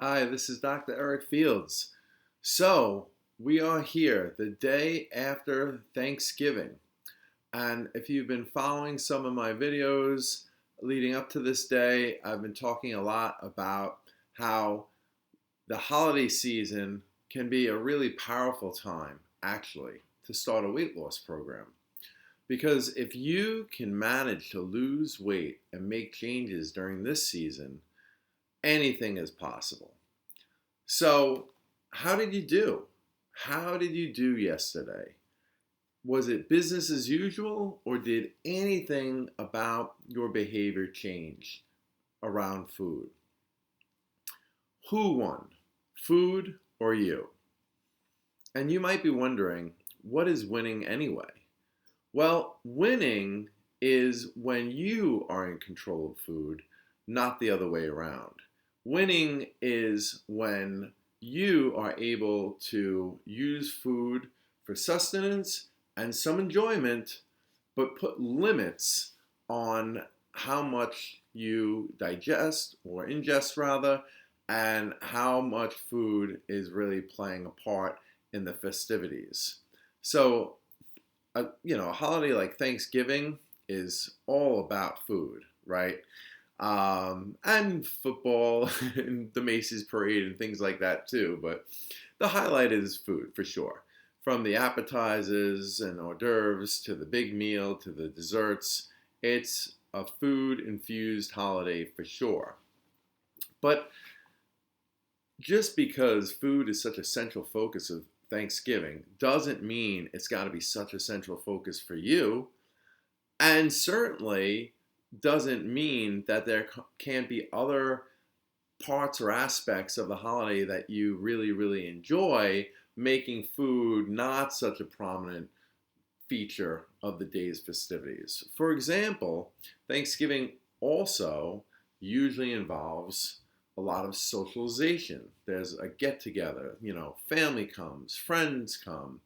Hi, this is Dr. Eric Fields. So, we are here the day after Thanksgiving. And if you've been following some of my videos leading up to this day, I've been talking a lot about how the holiday season can be a really powerful time, actually, to start a weight loss program. Because if you can manage to lose weight and make changes during this season, anything is possible. So, how did you do? How did you do yesterday? Was it business as usual, or did anything about your behavior change around food? Who won, food or you? And you might be wondering, what is winning anyway? Well, winning is when you are in control of food, not the other way around. Winning is when you are able to use food for sustenance and some enjoyment, but put limits on how much you digest or ingest rather, and how much food is really playing a part in the festivities. So a holiday like Thanksgiving is all about food, right? And football and the Macy's parade and things like that too. But the highlight is food for sure. From the appetizers and hors d'oeuvres to the big meal to the desserts, it's a food infused holiday for sure. But just because food is such a central focus of Thanksgiving doesn't mean it's got to be such a central focus for you, and certainly doesn't mean that there can't be other parts or aspects of the holiday that you really, really enjoy, making food not such a prominent feature of the day's festivities. For example, Thanksgiving also usually involves a lot of socialization. There's a get together, family comes, friends come,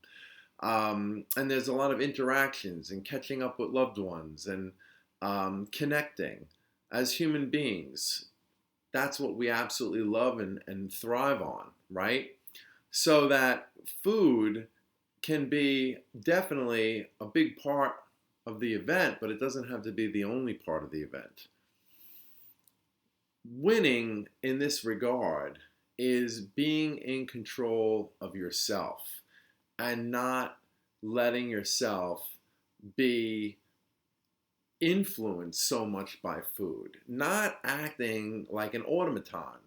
and there's a lot of interactions and catching up with loved ones and connecting as human beings. That's what we absolutely love and thrive on, right? So that food can be definitely a big part of the event, but it doesn't have to be the only part of the event. Winning in this regard is being in control of yourself and not letting yourself be influenced so much by food, not acting like an automaton.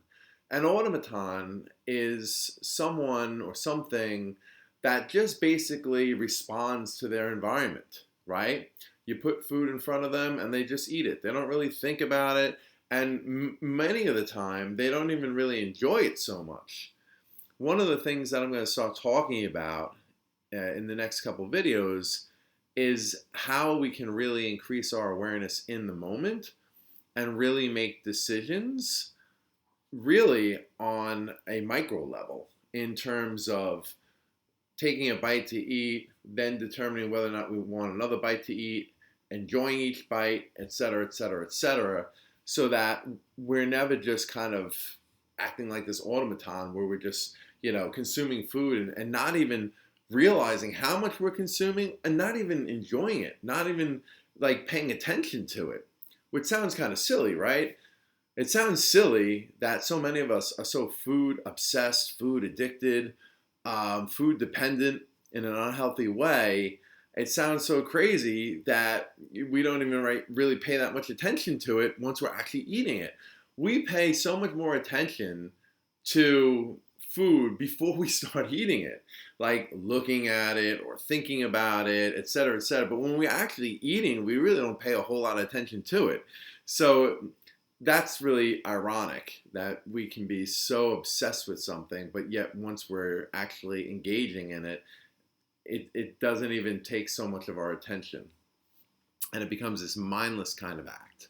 An automaton is someone or something that just basically responds to their environment, right? You put food in front of them and they just eat it. They don't really think about it. And many of the time, they don't even really enjoy it so much. One of the things that I'm going to start talking about in the next couple of videos is how we can really increase our awareness in the moment and really make decisions really on a micro level in terms of taking a bite to eat, then determining whether or not we want another bite to eat, enjoying each bite, et cetera, et cetera, et cetera, so that we're never just kind of acting like this automaton where we're just, consuming food and not even realizing how much we're consuming and not even enjoying it, not even like paying attention to it, which sounds kind of silly, right? It sounds silly that so many of us are so food obsessed, food addicted, food dependent in an unhealthy way. It sounds so crazy that we don't even really pay that much attention to it once we're actually eating it. We pay so much more attention to food before we start eating it, like looking at it or thinking about it, et cetera, et cetera. But when we're actually eating, we really don't pay a whole lot of attention to it. So that's really ironic that we can be so obsessed with something, but yet once we're actually engaging in it, it doesn't even take so much of our attention. And it becomes this mindless kind of act.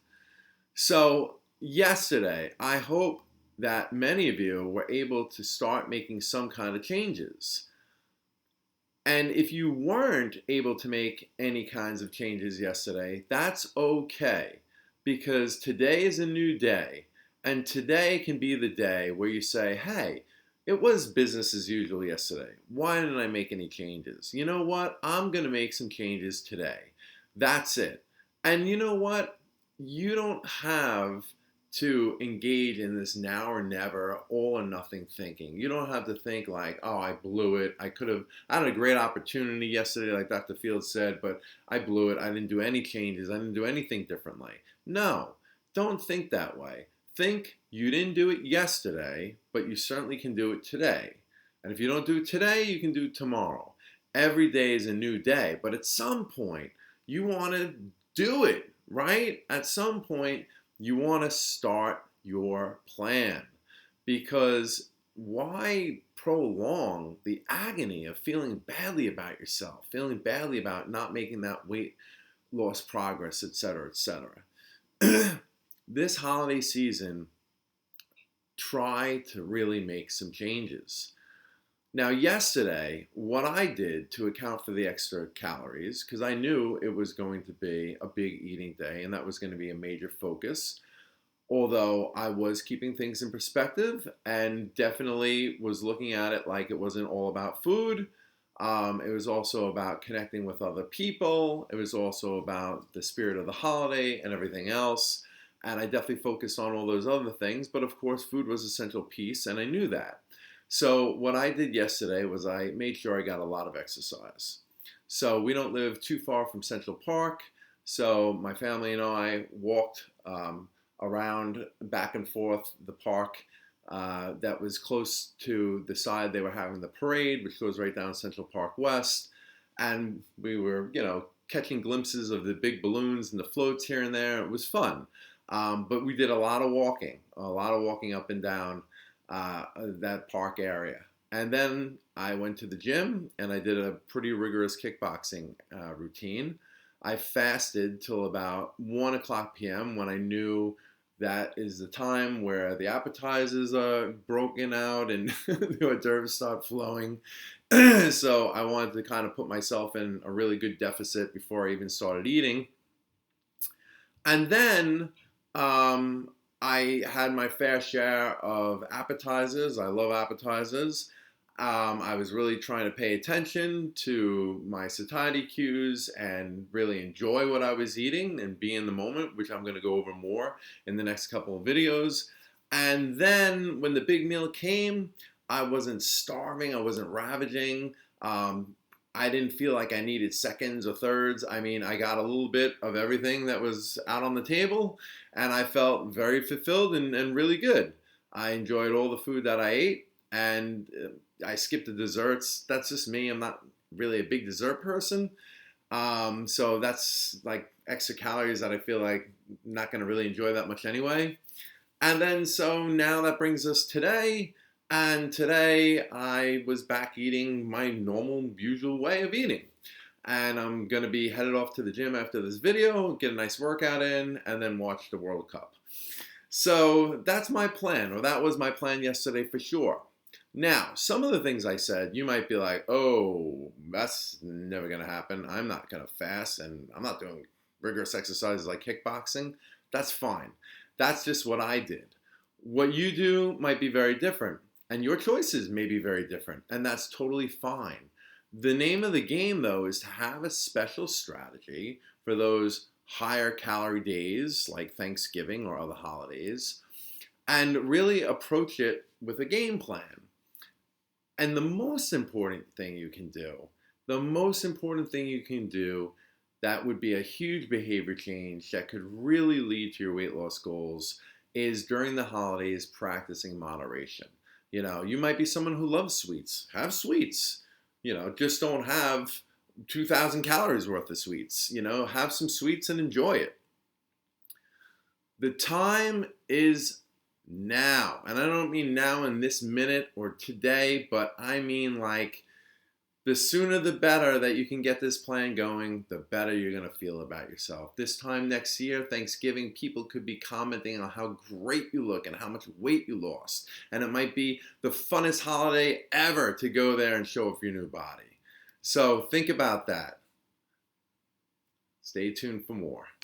So yesterday, I hope that many of you were able to start making some kind of changes. And if you weren't able to make any kinds of changes yesterday, that's okay, because today is a new day And today can be the day where you say, hey, it was business as usual yesterday. Why didn't I make any changes? You know what? I'm going to make some changes today. That's it. And you know what? You don't have to engage in this now or never, all or nothing thinking. You don't have to think like, oh, I blew it. I had a great opportunity yesterday, like Dr. Fields said, but I blew it. I didn't do any changes. I didn't do anything differently. No, don't think that way. Think you didn't do it yesterday, but you certainly can do it today. And if you don't do it today, you can do it tomorrow. Every day is a new day, but at some point, you want to do it, right? At some point, you want to start your plan, because why prolong the agony of feeling badly about yourself, feeling badly about not making that weight loss progress, etc., etc. This holiday season, try to really make some changes. Now, yesterday, what I did to account for the extra calories, because I knew it was going to be a big eating day and that was going to be a major focus, although I was keeping things in perspective and definitely was looking at it like it wasn't all about food. It was also about connecting with other people. It was also about the spirit of the holiday and everything else. And I definitely focused on all those other things. But of course, food was a central piece, and I knew that. So what I did yesterday was I made sure I got a lot of exercise. So we don't live too far from Central Park. So my family and I walked around back and forth the park that was close to the side they were having the parade, which goes right down Central Park West. And we were, catching glimpses of the big balloons and the floats here and there. It was fun. But we did a lot of walking up and down that park area. And then I went to the gym and I did a pretty rigorous kickboxing routine. I fasted till about 1 o'clock p.m. when I knew that is the time where the appetizers are broken out and the hors d'oeuvres start flowing. So I wanted to kind of put myself in a really good deficit before I even started eating. And then I had my fair share of appetizers. I love appetizers. I was really trying to pay attention to my satiety cues and really enjoy what I was eating and be in the moment, which I'm going to go over more in the next couple of videos. And then when the big meal came, I wasn't starving. I wasn't ravaging. I didn't feel like I needed seconds or thirds. I mean, I got a little bit of everything that was out on the table, and I felt very fulfilled and really good. I enjoyed all the food that I ate, and I skipped the desserts. That's just me. I'm not really a big dessert person. So that's like extra calories that I feel like I'm not going to really enjoy that much anyway. And then so now that brings us today. And today I was back eating my normal, usual way of eating. And I'm going to be headed off to the gym after this video, get a nice workout in, and then watch the World Cup. So that's my plan, or that was my plan yesterday for sure. Now, some of the things I said, you might be like, oh, that's never going to happen. I'm not going to fast, and I'm not doing rigorous exercises like kickboxing. That's fine. That's just what I did. What you do might be very different, and your choices may be very different, and that's totally fine. The name of the game, though, is to have a special strategy for those higher calorie days like Thanksgiving or other holidays, and really approach it with a game plan. And the most important thing you can do, that would be a huge behavior change that could really lead to your weight loss goals, is during the holidays practicing moderation. You might be someone who loves sweets. Have sweets. Just don't have 2,000 calories worth of sweets. Have some sweets and enjoy it. The time is now. And I don't mean now in this minute or today, but I mean like the sooner the better that you can get this plan going, the better you're going to feel about yourself. This time next year, Thanksgiving, people could be commenting on how great you look and how much weight you lost. And it might be the funnest holiday ever to go there and show off your new body. So think about that. Stay tuned for more.